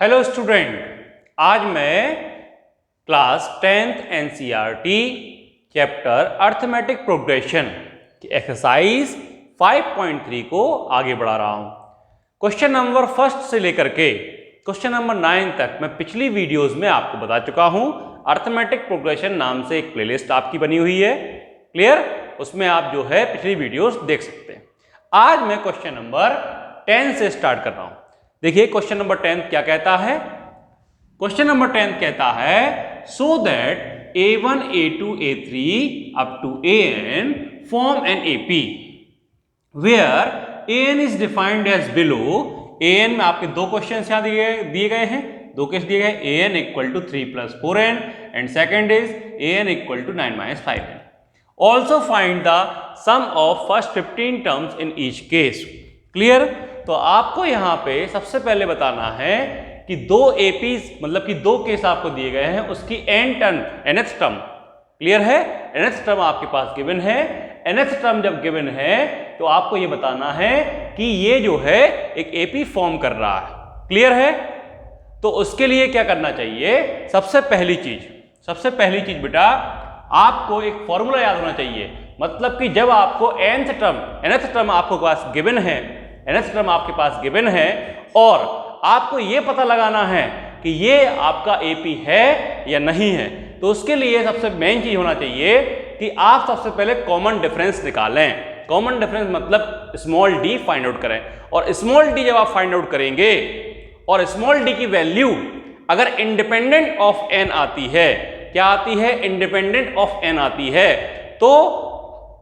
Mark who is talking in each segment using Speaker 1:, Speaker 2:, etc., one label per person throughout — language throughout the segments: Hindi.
Speaker 1: हेलो स्टूडेंट, आज मैं class 10th NCERT chapter arithmetic progression की एक्सरसाइज 5.3 को आगे बढ़ा रहा हूं। क्वेश्चन नंबर फर्स्ट से लेकर के क्वेश्चन नंबर 9 तक मैं पिछली वीडियोस में आपको बता चुका हूं। अर्थमेटिक प्रोग्रेशन नाम से एक प्लेलिस्ट आपकी बनी हुई है, क्लियर? उसमें आप जो है पिछली वीडियोस देख सकते हैं। आज मैं क्वेश्चन नंबर 10 से स्टार्ट कर रहा हूं। देखिए क्वेश्चन नंबर 10 क्या कहता है। क्वेश्चन नंबर 10 कहता है so that a1 a2 a3 up to an form an AP where an is defined as below. an में आपके दो क्वेश्चन यहां दिए गए हैं, दो केस दिए गए, an equal to 3 + 4n and second is an equal to 9 - 5n। Also find the sum of first 15 terms in each case. Clear? तो आपको यहां पे सबसे पहले बताना है कि दो एपीज मतलब कि दो केस आपको दिए गए हैं, उसकी nth टर्म क्लियर है। nth टर्म आपके पास गिवन है। nth टर्म जब गिवन है तो आपको ये बताना है कि ये जो है एक एपी फॉर्म कर रहा है, क्लियर है। तो उसके लिए क्या करना चाहिए? सबसे पहली चीज बेटा आपको एक फॉर्मूला याद होना चाहिए। मतलब कि जब आपको nth टर्म आपको पास गिवन है, nth टर्म आपके पास गिवन है और आपको ये पता लगाना है कि ये आपका एपी है या नहीं है, तो उसके लिए सबसे मेन चीज होना चाहिए कि आप सबसे पहले कॉमन डिफरेंस निकालें। कॉमन डिफरेंस मतलब स्मॉल डी फाइंड आउट करें। और स्मॉल डी जब आप फाइंड आउट करेंगे और स्मॉल डी की वैल्यू अगर इंडिपेंडेंट ऑफ एन आती है, क्या आती है? इंडिपेंडेंट ऑफ एन आती है, तो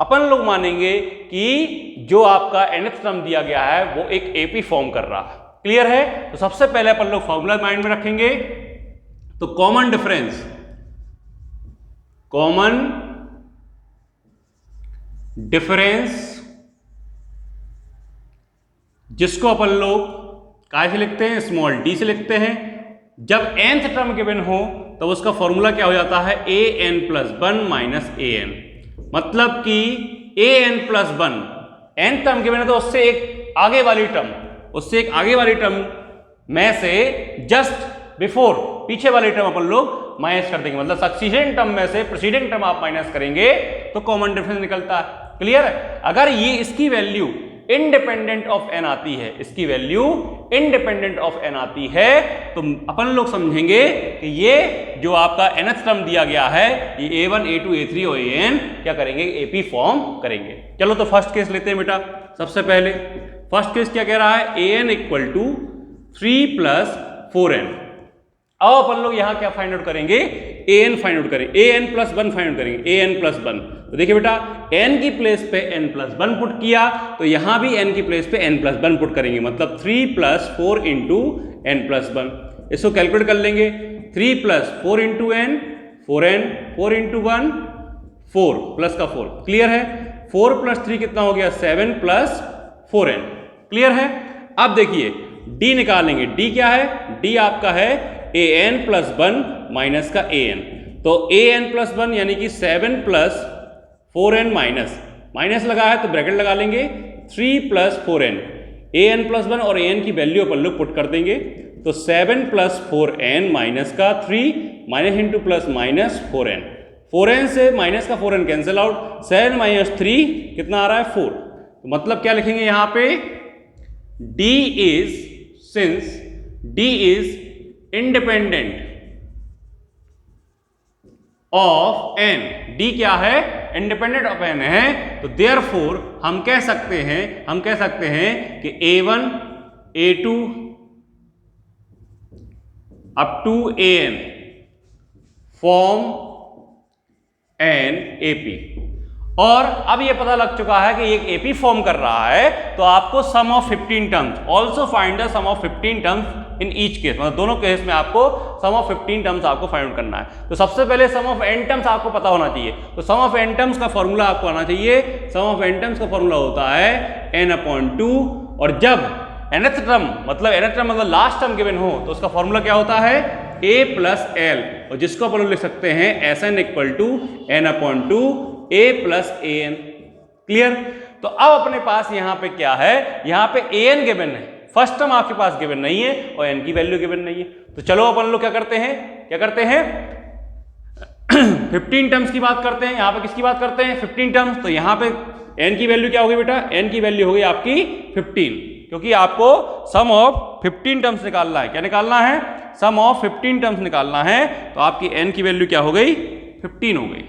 Speaker 1: अपन लोग मानेंगे कि जो आपका nth टर्म दिया गया है वो एक एपी फॉर्म कर रहा है, क्लियर है। तो सबसे पहले अपन लोग फॉर्मूला माइंड में रखेंगे। तो कॉमन डिफरेंस जिसको अपन लोग काय से लिखते हैं? स्मॉल डी से लिखते हैं। जब nth टर्म गिवन हो तो उसका फॉर्मूला क्या हो जाता है? an + 1 - an। मतलब कि an + 1 n टर्म गिवन है तो उससे एक आगे वाली टर्म में से जस्ट बिफोर पीछे वाली टर्म अपन लोग माइनस कर देंगे। मतलब सक्सीडेंट टर्म में से प्रीसीडिंग टर्म आप माइनस करेंगे तो कॉमन डिफरेंस निकलता है, क्लियर है। अगर ये इसकी वैल्यू इंडिपेंडेंट ऑफ एन आती है, तो अपन लोग समझेंगे कि ये जो आपका nth टर्म दिया गया है ये a1 a2 a3 और an क्या करेंगे? एपी फॉर्म करेंगे। चलो तो फर्स्ट केस लेते हैं बेटा। सबसे पहले फर्स्ट केस क्या कह रहा है? an equal to 3 + 4n। अब अपन लोग यहां क्या फाइंड आउट करेंगे? an फाइंड आउट करेंगे, an + 1 फाइंड आउट करेंगे, an + 1। तो देखिए बेटा n की प्लेस पे n + 1 पुट किया तो यहां भी n की प्लेस पे n + 1 पुट करेंगे, मतलब 3 + 4 × n + 1। इसको कैलकुलेट कर लेंगे। 3 + 4 × n 4n, 4 × 1 4 प्लस का 4, क्लियर है। 4 + 3 कितना हो गया? 7 + 4n, क्लियर है। अब देखिए d निकालेंगे। d क्या है? d आपका है an + 1 माइनस का an। तो an + 1 यानी कि 7 + 4n माइनस लगा है तो ब्रैकेट लगा लेंगे। 3 + 4n, an + 1 और an की वैल्यू अपन लोग पुट कर देंगे। तो 7 + 4n माइनस का 3 minus into plus minus 4n। 4n से माइनस का 4n कैंसिल आउट। 7 - 3 कितना आ रहा है? 4। तो मतलब क्या लिखेंगे यहां पे? since d is independent of n, d क्या है? इंडिपेंडेंट ऑफ n है, तो therefore हम कह सकते हैं कि a1 a2 up to an form an AP। और अब ये पता लग चुका है कि एक एपी फॉर्म कर रहा है, तो आपको sum of 15 terms, also find the sum of 15 terms in each case. मतलब दोनों केस में आपको सम ऑफ 15 टर्म्स आपको फाइंड आउट करना है। तो सबसे पहले सम ऑफ n टर्म्स आपको पता होना चाहिए। तो सम ऑफ n टर्म्स का फॉर्मूला आपको आना चाहिए। सम ऑफ n टर्म्स का फॉर्मूला होता है n/2। और जब nth टर्म मतलब लास्ट टर्म गिवन हो तो उसका फॉर्मूला क्या होता है? a + l, और जिसको अपन लिख सकते हैं Sn equal to n/2 a + an, clear. तो अब अपने पास यहां पे क्या है? यहां पे an गिवन है, फर्स्ट टर्म आपके पास गिवन नहीं है और n की वैल्यू गिवन नहीं है। तो चलो अपन लोग क्या करते हैं 15 टर्म्स की बात करते हैं। यहाँ पे किसकी बात करते हैं 15 टर्म्स। तो यहाँ पे n की वैल्यू क्या होगी बेटा, n की वैल्यू होगी आपकी 15, क्योंकि आपको सम ऑफ 15 टर्म्स निकालना है। क्या निकालना है, सम ऑफ 15 टर्म्स निकालना है। तो आपकी n की वैल्यू क्या हो गई 15 हो गई।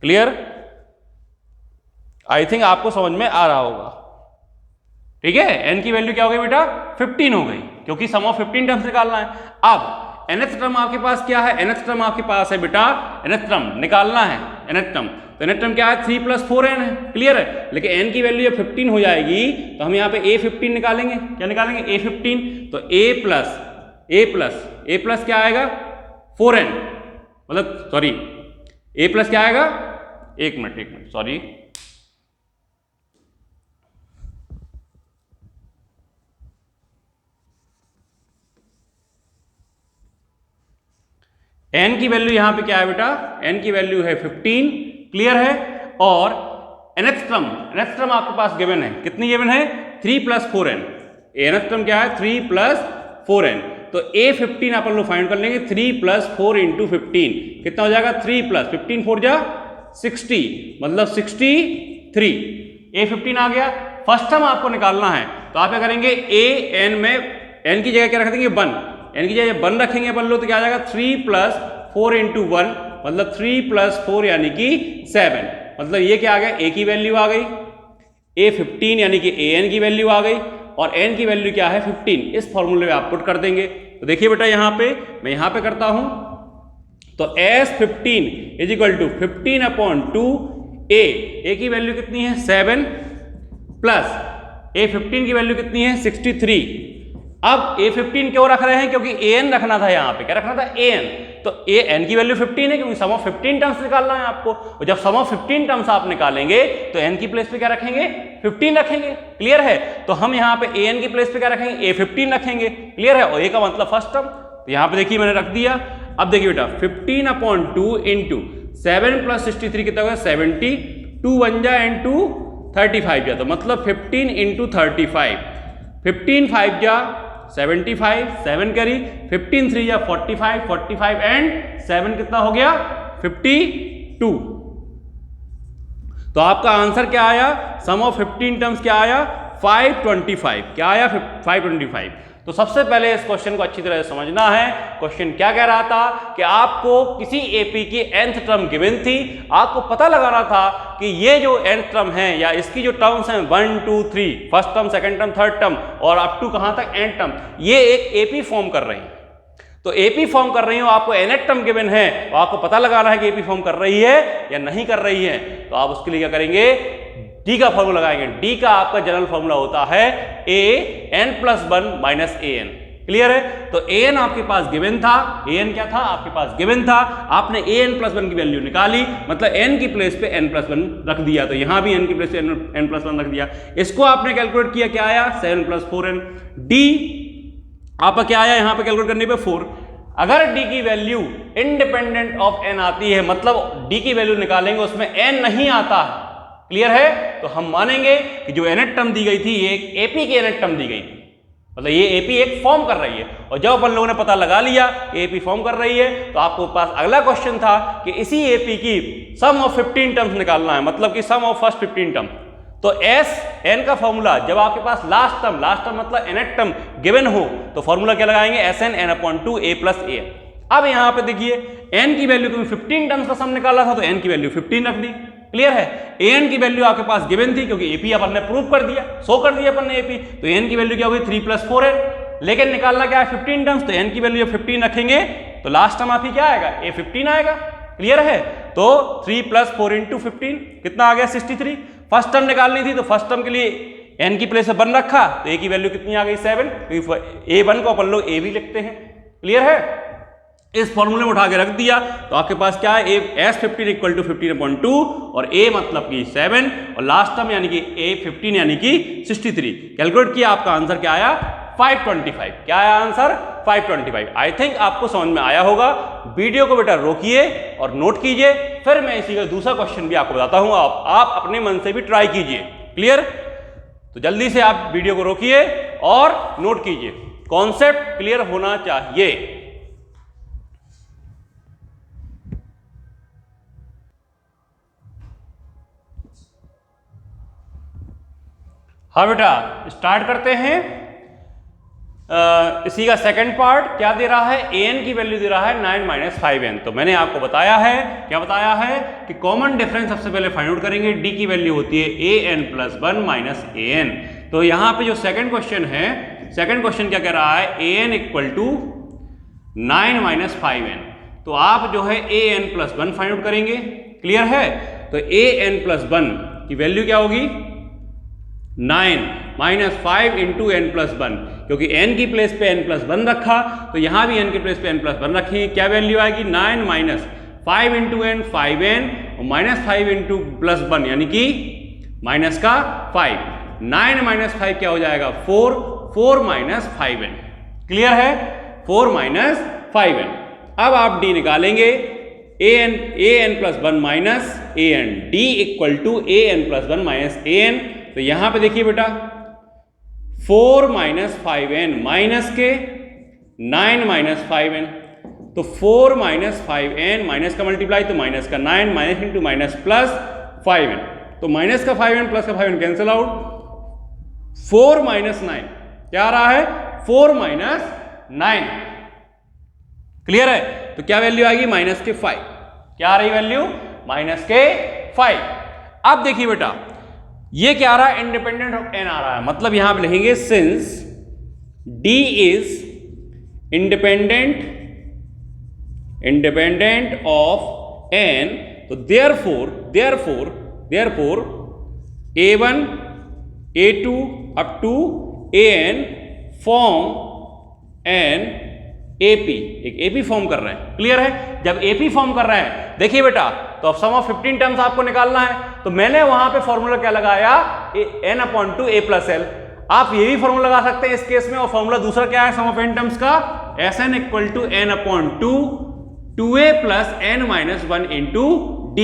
Speaker 1: क्लियर, आई थिंक आपको समझ में आ रहा होगा। ठीक है, n की वैल्यू क्या हो गई बेटा 15 हो गई, क्योंकि सम ऑफ 15 टर्म्स निकालना है। अब nth टर्म आपके पास क्या है, nth टर्म आपके पास है बेटा, nth टर्म निकालना है nth टर्म। तो nth टर्म क्या है 3 + 4n है। क्लियर है, लेकिन n की वैल्यू जब 15 हो जाएगी तो हम यहाँ पे a15 निकालेंगे। क्या निकालेंगे a15। तो a प्लस क्या आएगा 4n, मतलब सॉरी a प्लस क्या आएगा, एक मिनट सॉरी, n की वैल्यू यहां पे क्या है बेटा, n की वैल्यू है 15। क्लियर है, और nth टर्म आपके पास गिवन है, कितनी गिवन है 3 + 4n। nth टर्म क्या है 3 + 4n। तो a15 अपन लोग फाइंड कर लेंगे, 3 + 4 × 15 कितना हो जाएगा 3 + 15 4 जा 60, मतलब 63। a15 आ गया। फर्स्ट टर्म आपको निकालना है, तो आप क्या करेंगे an में n की जगह क्या रख देंगे 1, n की जगह 1 रखेंगे अपन लोग, तो क्या आ जाएगा 3 + 4 × 1, मतलब 3 + 4 यानी कि 7। मतलब ये क्या आ गया, a की वैल्यू आ गई, a15 यानी कि an की वैल्यू आ गई, और n की वैल्यू क्या है 15। इस फॉर्मूले में आप पुट कर देंगे। तो देखिए बेटा यहाँ पे मैं यहाँ पे करता हूं, तो S15 = 15/2 a की वैल्यू कितनी है 7 प्लस a15 की वैल्यू कितनी है 63। अब a15 क्यों रख रहे हैं, क्योंकि an रखना था, यहाँ पे क्या रखना था an। तो n की वैल्यू 15 है, क्योंकि सम ऑफ 15 टर्म्स निकालना है आपको, और जब सम ऑफ 15 टर्म्स आप निकालेंगे तो n की प्लेस पे क्या रखेंगे 15 रखेंगे। क्लियर है, तो हम यहाँ पे an की प्लेस पे क्या रखेंगे a15 रखेंगे। क्लियर है, और a का मतलब फर्स्ट टर्म। तो यहाँ पे देखिए मैंने रख दिया। अब देखिए बेटा 15/2 × 7 + 63 कितना होगा 70, 2 1 जा एंड 2 35 जा, तो मतलब 15 × 35, 15 5 जा 75, 7 करी, 15 3 या 45, 45 एंड 7 कितना हो गया 52। तो आपका आंसर क्या आया, सम ऑफ 15 टर्म्स क्या आया 525। क्या आया 525। तो सबसे पहले इस क्वेश्चन को अच्छी तरह से समझना है। क्वेश्चन क्या कह रहा था कि आपको किसी एपी की nth टर्म गिवन थी, आपको पता लगाना था कि ये जो nth टर्म है या इसकी जो टर्म्स हैं 1 2 3, first term second term third term और अप टू कहां तक nth टर्म, ये एक एपी फॉर्म कर रही है। तो एपी फॉर्म कर रही हो, आपको nth टर्म गिवन है, तो आपको पता लगाना है कि एपी फॉर्म कर रही है या नहीं कर रही है। तो आप उसके लिए क्या करेंगे, डी का फॉर्मूला लगाएंगे। डी का आपका जनरल फॉर्मूला होता है an + 1 - an। क्लियर है, तो an आपके पास गिवन था, an क्या था आपके पास गिवन था, आपने an + 1 की वैल्यू निकाली, मतलब n की प्लेस पे n + 1 रख दिया। तो यहां भी n की प्लेस पे n + 1 रख दिया। इसको आपने कैलकुलेट किया, क्या आया 7 + 4n। डी आपका क्या आया यहां पे कैलकुलेट करने पे 4। अगर d की वैल्यू इंडिपेंडेंट ऑफ n आती है, मतलब d की वैल्यू निकालेंगे उसमें n नहीं आता है। क्लियर है, तो हम मानेंगे कि जो nth टर्म दी गई थी ये एक एपी की nth टर्म दी गई थी, मतलब ये एपी एक फॉर्म कर रही है। और जब अपन लोगों ने पता लगा लिया कि एपी फॉर्म कर रही है, तो आपको पास अगला क्वेश्चन था कि इसी एपी की सम ऑफ 15 टर्म्स निकालना है, मतलब कि सम ऑफ फर्स्ट 15 टर्म। तो एस एन का फॉर्मूला, जब आपके पास लास्ट टर्म मतलब nth टर्म गिवन हो, तो फॉर्मूला क्या लगाएंगे Sn n/2 a + a। अब यहां पे देखिए n की वैल्यू को 15 टर्म्स का सम निकाला था, तो n की वैल्यू 15 रख दी। क्लियर है, an की वैल्यू आपके पास गिवन थी, क्योंकि एपी अपन ने प्रूव कर दिया, शो कर दिया अपन ने एपी, तो n की वैल्यू क्या होगी 3 + 4n। लेकिन निकालना क्या है 15 टर्म्स, तो n की वैल्यू 15 रखेंगे तो लास्ट टर्म आपकी क्या आएगा a15 आएगा। क्लियर है, तो 3 + 4 × 15 कितना आ गया 63। फर्स्ट टर्म निकालनी थी, तो फर्स्ट टर्म के लिए n की प्लेस पे 1 रखा, तो a की वैल्यू कितनी आ गई 7, क्योंकि a1 को अपन लोग a भी लिखते हैं। क्लियर है, इस फॉर्मूले में उठा के रख दिया, तो आपके पास क्या है S15 = 15/2 और a मतलब कि 7 और लास्ट टर्म यानी कि a15 यानी कि 63। कैलकुलेट किया, आपका आंसर क्या आया 525। क्या आया आंसर 525। आई थिंक आपको समझ में आया होगा। वीडियो को बेटा रोकिए और नोट कीजिए, फिर मैं इसी का दूसरा क्वेश्चन भी आपको बताता हूं, आप अपने मन से भी ट्राई कीजिए। क्लियर, तो तो जल्दी से आप वीडियो को रोकिए और नोट कीजिए, कॉन्सेप्ट क्लियर होना चाहिए। हाँ बेटा, स्टार्ट करते हैं। इसी का सेकंड पार्ट क्या दे रहा है, an की वैल्यू दे रहा है 9 - 5n। तो मैंने आपको बताया है, क्या बताया है कि कॉमन डिफरेंस सबसे पहले फाइंड आउट करेंगे। d की वैल्यू होती है an + 1 - an। तो यहां पे जो सेकंड क्वेश्चन है, सेकंड क्वेश्चन क्या कह रहा है, an = 9 - 5n। तो आप जो है an + 1 फाइंड आउट करेंगे। क्लियर है? तो an + 1 की वैल्यू क्या होगी, 9 - 5 × n + 1, क्योंकि n की प्लेस पे n + 1 रखा, तो यहां भी n की प्लेस पे n + 1 रखेंगे। क्या वैल्यू आएगी, 9 - 5 × n 5n और -5 × +1 यानी कि माइनस का 5। 9 - 5 क्या हो जाएगा, 4 - 5n। क्लियर है? 4 - 5n। अब आप d निकालेंगे, an + 1 - an, d = an + 1 - an। तो यहां पे देखिए बेटा, 4 - 5n माइनस के 9 - 5n। तो 4 - 5n माइनस का मल्टीप्लाई, तो माइनस का 9 minus into minus plus 5n। तो माइनस का 5n प्लस का 5n कैंसिल आउट। 4 - 9 क्या आ रहा है, 4 - 9। क्लियर है? तो क्या वैल्यू आएगी, माइनस के 5। क्या आ रही वैल्यू, माइनस के 5। अब देखिए बेटा, ये क्या आ रहा है, इंडिपेंडेंट ऑफ n आ रहा है। मतलब यहां पे लिखेंगे since d is independent of n, तो therefore a1 a2 up to an form n AP, एक AP फॉर्म कर रहे हैं। क्लियर है? जब AP फॉर्म कर रहे हैं, देखिए बेटा, तो अब सम ऑफ 15 टर्म्स आपको निकालना है। तो मैंने वहां पे फॉर्मूला क्या लगाया, n/2 a + l। आप ये भी फॉर्मूला लगा सकते हैं इस केस में। और फॉर्मूला दूसरा क्या है सम ऑफ n टर्म्स का, Sn = n/2 2a + n - 1 × d।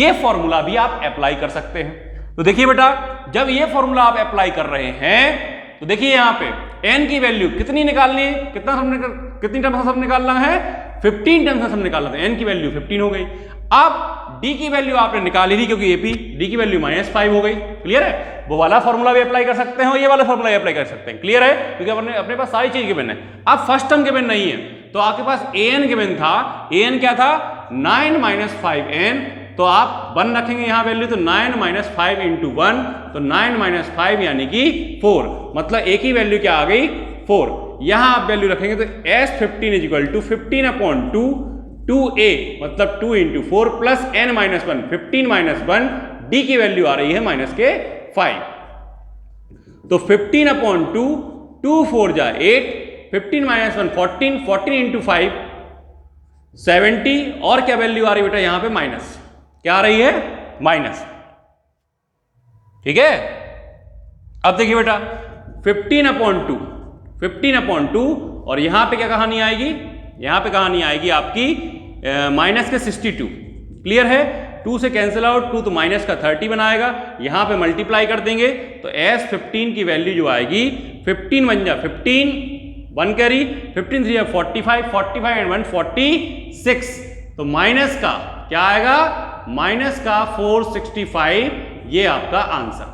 Speaker 1: ये फॉर्मूला भी आप अप्लाई कर सकते हैं। तो देखिए बेटा, जब ये फॉर्मूला आप अप्लाई कर रहे हैं, तो देखिए यहां पे n की वैल्यू कितनी निकालनी है, कितनी टर्म्स का सम निकालना है, 15 टर्म्स का सम निकालना है। n की वैल्यू 15 हो गई। अब d की वैल्यू आपने निकाली थी, क्योंकि AP d की वैल्यू -5 हो गई। क्लियर है? वो वाला फॉर्मूला भी अप्लाई कर सकते हैं और ये वाला फॉर्मूला भी अप्लाई कर सकते हैं। क्लियर है? क्योंकि अपने पास सारी चीज गिवन है। अब फर्स्ट टर्म गिवन नहीं है, तो आपके पास an गिवन था। an क्या था, 9 - 5n। तो आप 1 रखेंगे यहां वैल्यू, तो 9 - 5 × 1, तो 9 - 5 यानी कि 4। मतलब a की वैल्यू क्या आ गई, 4। यहां आप वैल्यू रखेंगे तो S15 = 15/2 2a, मतलब 2 × 4 + n - 1, 15 - 1। d की वैल्यू आ रही है -5। तो 15/2, 2 4 जा 8, 15 - 1 14, 14 × 5 70। और क्या वैल्यू आ रही है बेटा यहां पे, माइनस। क्या आ रही है, माइनस। ठीक है? अब देखिए बेटा, 15/2 और यहां पे क्या कहानी आएगी, यहां पे कहानी आएगी आपकी माइनस के 62। क्लियर है? 2 से कैंसिल आउट, 2 तो माइनस का 30 बनाएगा। यहां पे मल्टीप्लाई कर देंगे, तो S15 की वैल्यू जो आएगी, 15 1 जा 15, 1 कैरी, 15 3 45, 45 एंड 1 46। तो माइनस का क्या आएगा, माइनस का 465। ये आपका आंसर।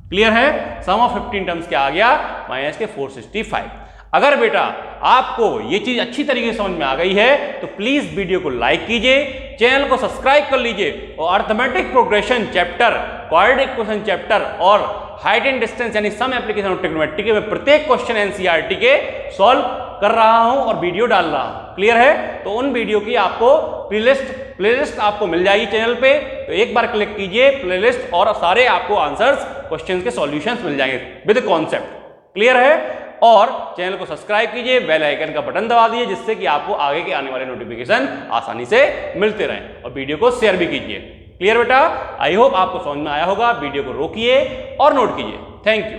Speaker 1: क्लियर है? सम ऑफ 15 टर्म्स क्या आ गया, माइनस के 465। अगर बेटा आपको ये चीज अच्छी तरीके से समझ में आ गई है, तो प्लीज वीडियो को लाइक कीजिए, चैनल को सब्सक्राइब कर लीजिए और arithmetic progression chapter, quadratic equation chapter और हाइट एंड डिस्टेंस यानी सम एप्लीकेशन ऑफ ट्रिग्नोमेट्री के मैं प्रत्येक क्वेश्चन एनसीईआरटी के सॉल्व कर रहा हूं और वीडियो डाल रहा हूं। क्लियर है? तो उन वीडियो की आपको प्लेलिस्ट आपको मिल जाएगी चैनल पे। तो एक बार क्लिक कीजिए प्लेलिस्ट और सारे आपको आंसर्स, क्वेश्चंस के सॉल्यूशंस मिल जाएंगे विद कॉन्सेप्ट। क्लियर है? और चैनल को सब्सक्राइब कीजिए, बेल आइकन का बटन दबा दीजिए, जिससे कि आपको आगे के आने वाले नोटिफिकेशन आसानी से मिलते रहें। और वीडियो को शेयर भी कीजिए। क्लियर बेटा? आई होप आपको समझ में आया होगा। वीडियो को रोकिए और नोट कीजिए। Thank you.